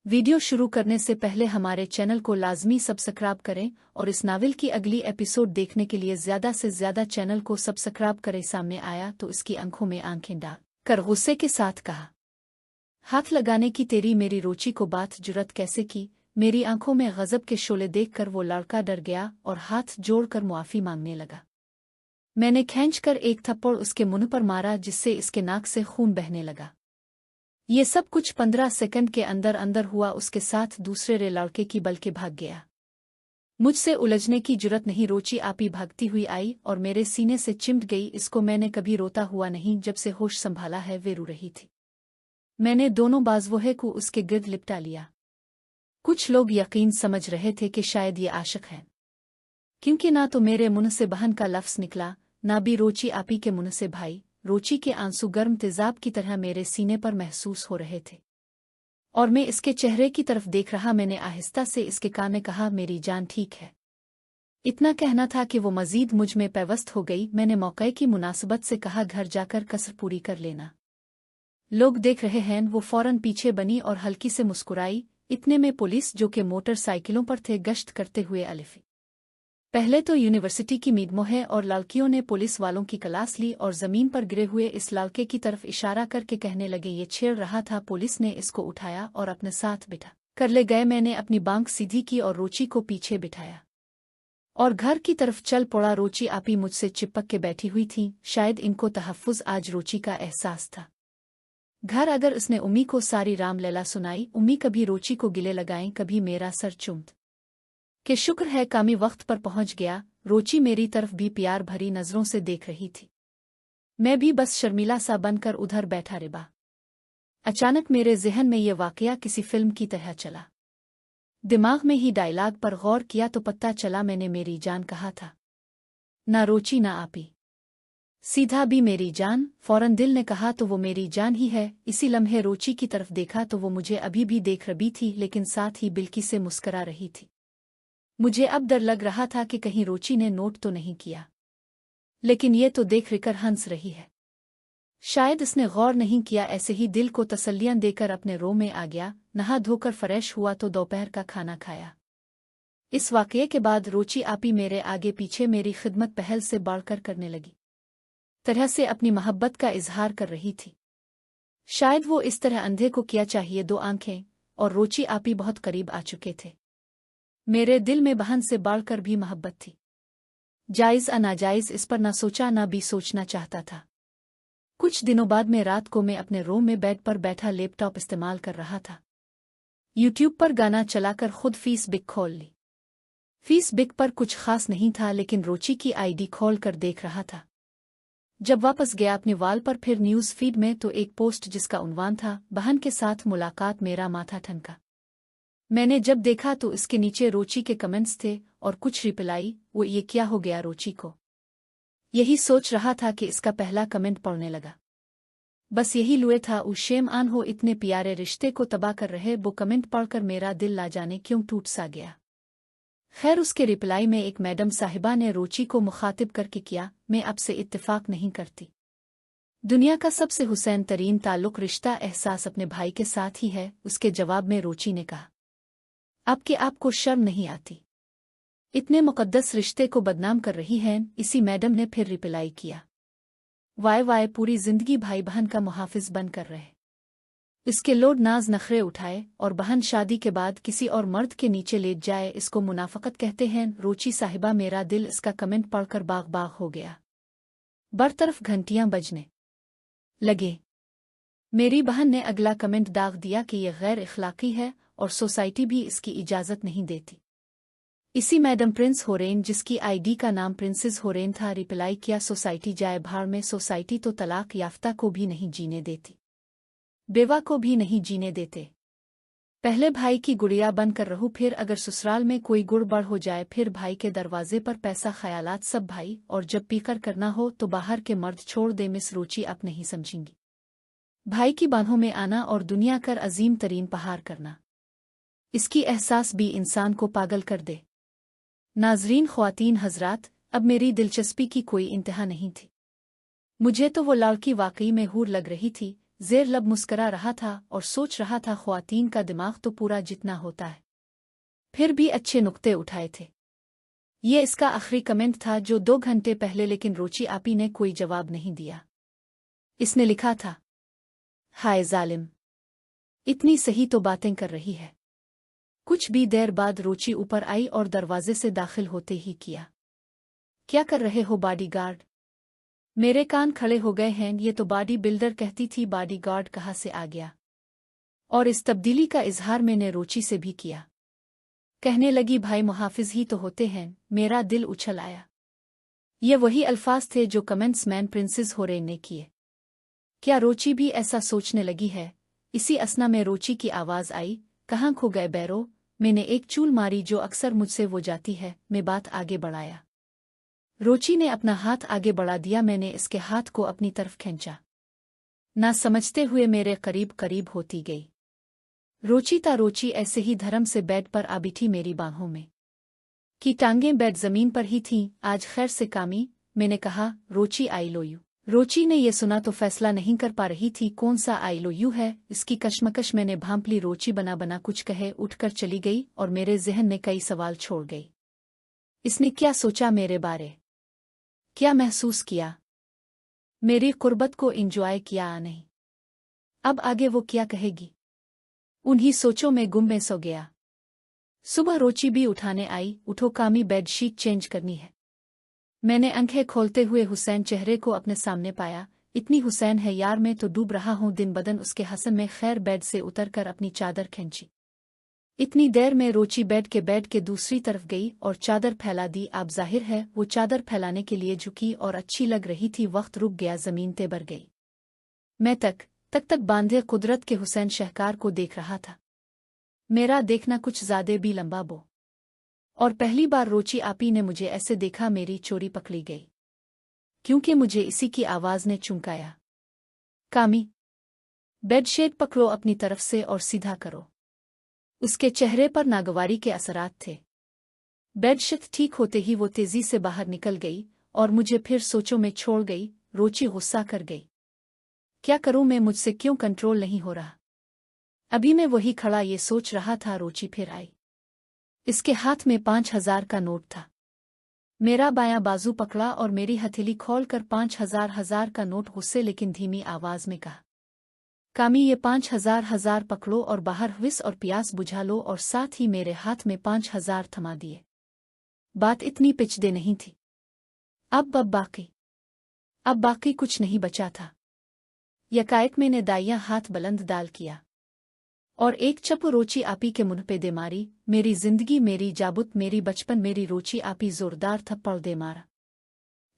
Video शुरू करने से पहले हमारे चैनल को लाजमी सब्सक्राइब करें और इस नावल की अगली एपिसोड देखने के लिए ज़्यादा से ज़्यादा चैनल को सब्सक्राइब करें। सामने आया तो इसकी आंखों में आंखें डाल कर गुस्से के साथ कहा, हाथ लगाने की तेरी मेरी रोची को बात जुरत कैसे की। मेरी आंखों में गजब के शोले देखकर वो लड़का डर गया और हाथ जोड़कर मुआफ़ी मांगने लगा। मैंने खींचकर एक थप्पड़ उसके मुंह पर मारा जिससे इसके नाक से खून बहने लगा। ये सब कुछ 15 सेकंड के अंदर अंदर हुआ। उसके साथ दूसरे लड़के की बल के भाग गया। मुझसे उलझने की जुरत नहीं। रोची आपी भागती हुई आई और मेरे सीने से चिमट गई। इसको मैंने कभी रोता हुआ नहीं, जब से होश संभाला है वे रो रही थी। मैंने दोनों बाजुओं को उसके गिर्द लिपटा लिया। कुछ लोग यकीन समझ रहे थे कि शायद ये आशिक है, क्योंकि ना तो मेरे मुंह से बहन का लफ्ज़ निकला, ना भी रोची आपी के मुंह से भाई। रोची के आंसू गर्म तेजाब की तरह मेरे सीने पर महसूस हो रहे थे और मैं इसके चेहरे की तरफ देख रहा। मैंने आहिस्ता से इसके कान में कहा, मेरी जान ठीक है। इतना कहना था कि वो मजीद मुझ में पेवस्त हो गई। मैंने मौके की मुनासिबत से कहा, घर जाकर कसर पूरी कर लेना, लोग देख रहे हैं। वो फौरन पीछे बनी और हल्की से मुस्कुराई। इतने में पुलिस, जो कि मोटरसाइकिलों पर थे, गश्त करते हुए अलिफी। पहले तो यूनिवर्सिटी की मीडमों है और लड़कियों ने पुलिस वालों की क्लास ली और जमीन पर गिरे हुए इस लड़के की तरफ इशारा करके कहने लगे, ये छेड़ रहा था। पुलिस ने इसको उठाया और अपने साथ बिठा कर ले गए। मैंने अपनी बांग सीधी की और रोची को पीछे बिठाया और घर की तरफ चल पड़ा। रोची आपी मुझसे चिपक के बैठी हुई थी। शायद इनको तहफ्फुज आज रोची का एहसास था। घर अगर उसने उम्मी को सारी रामलीला सुनाई। उम्मी कभी रोची को गिले लगाएं, कभी मेरा सर चूमत कि शुक्र है कामी वक्त पर पहुंच गया। रोची मेरी तरफ भी प्यार भरी नजरों से देख रही थी। मैं भी बस शर्मिला सा बनकर उधर बैठा रिबा। अचानक मेरे ज़हन में ये वाकया किसी फिल्म की तरह चला। दिमाग में ही डायलॉग पर गौर किया तो पता चला मैंने मेरी जान कहा था। ना रोची ना आपी, सीधा भी मेरी जान। फौरन दिल ने कहा तो वो मेरी जान ही है। इसी लम्हे रोची की तरफ देखा तो वो मुझे अभी भी देख रही थी, लेकिन साथ ही बिल्की से मुस्करा रही थी। मुझे अब डर लग रहा था कि कहीं रोची ने नोट तो नहीं किया, लेकिन ये तो देख कर हंस रही है। शायद इसने गौर नहीं किया। ऐसे ही दिल को तसल्लियां देकर अपने रो में आ गया। नहा धोकर फ्रेश हुआ तो दोपहर का खाना खाया। इस वाकये के बाद रोची आपी मेरे आगे पीछे मेरी खिदमत पहल से बढ़कर करने लगी, तरह से अपनी मोहब्बत का इजहार कर रही थी। शायद वो इस तरह अंधे को किया चाहिए। दो आंखें और रोची आपी बहुत करीब आ चुके थे। मेरे दिल में बहन से बढ़कर भी मोहब्बत थी। जायज़ नाजायज़ इस पर ना सोचा, ना भी सोचना चाहता था। कुछ दिनों बाद में रात को मैं अपने रूम में बेड पर बैठा लैपटॉप इस्तेमाल कर रहा था। यूट्यूब पर गाना चलाकर खुद फेसबुक खोल ली। फेसबुक पर कुछ खास नहीं था, लेकिन रोची की आईडी खोल कर देख रहा था। जब वापस गया अपने वाल पर, फिर न्यूज़ फीड में तो एक पोस्ट जिसका उन्वान था, बहन के साथ मुलाकात। मेरा माथा ठनका। मैंने जब देखा तो इसके नीचे रोची के कमेंट्स थे और कुछ रिप्लाई। वो ये क्या हो गया रोची को? यही सोच रहा था कि इसका पहला कमेंट पढ़ने लगा। बस यही लुए था, उ शेम आन हो, इतने प्यारे रिश्ते को तबाह कर रहे। वो कमेंट पढ़कर मेरा दिल ला जाने क्यों टूट सा गया। खैर, उसके रिप्लाई में एक मैडम साहिबा ने रोची को मुखातिब करके किया, मैं आपसे इत्तेफाक नहीं करती। दुनिया का सबसे हुसैन तरीन ताल्लुक, रिश्ता, एहसास अपने भाई के साथ ही है। उसके जवाब में रोची ने कहा, आपको शर्म नहीं आती? इतने मुकद्दस रिश्ते को बदनाम कर रही हैं। इसी मैडम ने फिर रिप्लाई किया, वाय पूरी जिंदगी भाई बहन का मुहाफिज बन कर रहे। इसके लोड नाज नखरे उठाए और बहन शादी के बाद किसी और मर्द के नीचे लेट जाए, इसको मुनाफकत कहते हैं। रोची साहिबा, मेरा दिल इसका कमेंट पढ़कर बाग बाग हो गया। बरतरफ घंटियां बजने लगे। मेरी बहन ने अगला कमेंट दाग दिया कि यह गैर इखलाकी है और सोसाइटी भी इसकी इजाज़त नहीं देती। इसी मैडम प्रिंस होरेन, जिसकी आईडी का नाम प्रिंसेस होरेन था, रिप्लाई किया, सोसाइटी जाए भाड़ में। सोसाइटी तो तलाक याफ्ता को भी नहीं जीने देती, बेवा को भी नहीं जीने देते। पहले भाई की गुड़िया बनकर रहूं, फिर अगर ससुराल में कोई गुड़बड़ हो जाए, फिर भाई के दरवाजे पर पैसा, ख्यालात सब भाई, और जब पीकर करना हो तो बाहर के मर्द छोड़ दे। मिस रोची अब नहीं समझेंगी भाई की बाहों में आना और दुनिया कर अजीम तरीन पहाड़ करना। इसकी एहसास भी इंसान को पागल कर दे। नाजरीन, ख्वातीन हजरात, अब मेरी दिलचस्पी की कोई इंतहा नहीं थी। मुझे तो वो लड़की वाकई में हूर लग रही थी। ज़ेर लब मुस्करा रहा था और सोच रहा था ख्वातीन का दिमाग तो पूरा जितना होता है, फिर भी अच्छे नुक्ते उठाए थे। ये इसका आखिरी कमेंट था जो 2 घंटे पहले, लेकिन रोची आपी ने कोई जवाब नहीं दिया। इसने लिखा था, हाय जालिम, इतनी सही तो बातें कर रही है। कुछ भी देर बाद रोची ऊपर आई और दरवाजे से दाखिल होते ही किया, क्या कर रहे हो बॉडीगार्ड? मेरे कान खड़े हो गए हैं। ये तो बॉडी बिल्डर कहती थी, बॉडीगार्ड कहाँ से आ गया? और इस तब्दीली का इजहार मैंने रोची से भी किया। कहने लगी, भाई मुहाफिज ही तो होते हैं। मेरा दिल उछल आया। ये वही अल्फाज थे जो कमेंट्स मैन प्रिंसेस होरे ने किए। क्या रोची भी ऐसा सोचने लगी है? इसी असना में रोची की आवाज़ आई, कहाँ खो गए बैरो? मैंने एक चूल मारी जो अक्सर मुझसे वो जाती है। मैं बात आगे बढ़ाया। रोची ने अपना हाथ आगे बढ़ा दिया। मैंने इसके हाथ को अपनी तरफ खींचा। ना समझते हुए मेरे करीब करीब होती गई। रोची ऐसे ही धर्म से बेड पर आ बिठी मेरी बाहों में। की टांगें बेड जमीन पर ही थीं। आज खैर से कामी, मैंने कहा, रोची आई लो यू। रोची ने ये सुना तो फैसला नहीं कर पा रही थी कौन सा आई लो यू है। इसकी कशमकश मैंने भांप ली। रोची बना बना कुछ कहे उठकर चली गई और मेरे जहन में कई सवाल छोड़ गई। इसने क्या सोचा मेरे बारे? क्या महसूस किया? मेरी कुर्बत को एंजॉय किया या नहीं? अब आगे वो क्या कहेगी? उन्हीं सोचों में गुम में सो गया। सुबह रोची भी उठाने आई, उठो कामी, बेडशीट चेंज करनी है। मैंने आंखें खोलते हुए हुसैन चेहरे को अपने सामने पाया। इतनी हुसैन है यार, मैं तो डूब रहा हूँ दिन बदन उसके हसन में। खैर बेड से उतरकर अपनी चादर खींची। इतनी देर में रोची बेड के दूसरी तरफ गई और चादर फैला दी। आप जाहिर है वो चादर फैलाने के लिए झुकी और अच्छी लग रही थी। वक्त रुक गया, जमीन तेबर गई। मैं तक बांधे कुदरत के हुसैन शहकार को देख रहा था। मेरा देखना कुछ ज़्यादा भी लंबा बो। और पहली बार रोची आपी ने मुझे ऐसे देखा। मेरी चोरी पकड़ी गई, क्योंकि मुझे इसी की आवाज़ ने चुंकाया, कामी, बेडशीट पकड़ो अपनी तरफ से और सीधा करो। उसके चेहरे पर नागवारी के असरात थे। बेडशीट ठीक होते ही वो तेजी से बाहर निकल गई और मुझे फिर सोचों में छोड़ गई। रोची गुस्सा कर गई। क्या करूं मैं, मुझसे क्यों कंट्रोल नहीं हो रहा? अभी मैं वही खड़ा ये सोच रहा था, रोची फिर आई। इसके हाथ में 5,000 का नोट था। मेरा बायां बाजू पकड़ा और मेरी हथेली खोलकर 5,000 का नोट गुस्से लेकिन धीमी आवाज में कहा, कामी, ये 5,000 पकड़ो और बाहर हुइस और प्यास बुझा लो। और साथ ही मेरे हाथ में 5,000 थमा दिए। बात इतनी पिचदे नहीं थी। अब बाकी कुछ नहीं बचा था। यकाएक मैंने दायां हाथ बुलंद डाल किया और एक चप रोची आपी के मुंह पे दे मारी। मेरी जिंदगी, मेरी जाबुत, मेरी बचपन, मेरी रोची आपी जोरदार थप्पड़ दे मारा,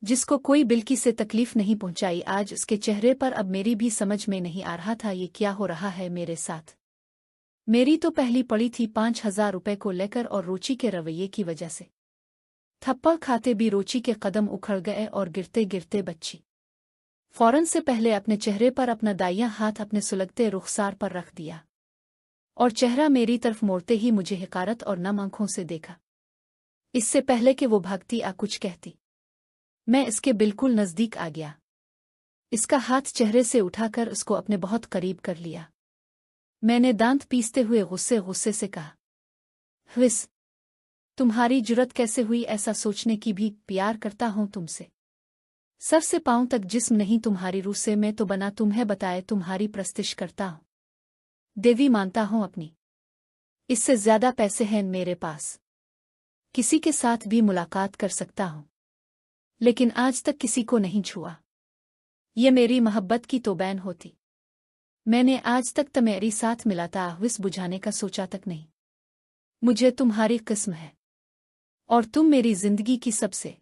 जिसको कोई बिल्की से तकलीफ नहीं पहुंचाई। आज उसके चेहरे पर अब मेरी भी समझ में नहीं आ रहा था ये क्या हो रहा है मेरे साथ। मेरी तो पहली पड़ी थी 5,000 रुपए को लेकर और रोची के रवैये की वजह से। थप्पड़ खाते भी रोची के कदम उखड़ गए और गिरते गिरते बच्ची फौरन से पहले अपने चेहरे पर अपना दायां हाथ अपने सुलगते रुखसार पर रख दिया और चेहरा मेरी तरफ मोड़ते ही मुझे हिकारत और नम आंखों से देखा। इससे पहले कि वो भागती आ कुछ कहती, मैं इसके बिल्कुल नजदीक आ गया। इसका हाथ चेहरे से उठाकर उसको अपने बहुत करीब कर लिया। मैंने दांत पीसते हुए गुस्से से कहा, हविस, तुम्हारी जुर्रत कैसे हुई ऐसा सोचने की? भी प्यार करता हूं तुमसे, सर से पांव तक जिस्म नहीं तुम्हारी रूह से। मैं तो बना तुम्हें बताए तुम्हारी प्रस्तिश करता हूं, देवी मानता हूं अपनी। इससे ज्यादा पैसे हैं मेरे पास, किसी के साथ भी मुलाकात कर सकता हूं, लेकिन आज तक किसी को नहीं छुआ। ये मेरी मोहब्बत की तौबैन होती। मैंने आज तक तुम्हारी साथ मिलाता विस बुझाने का सोचा तक नहीं। मुझे तुम्हारी किस्म है और तुम मेरी जिंदगी की सबसे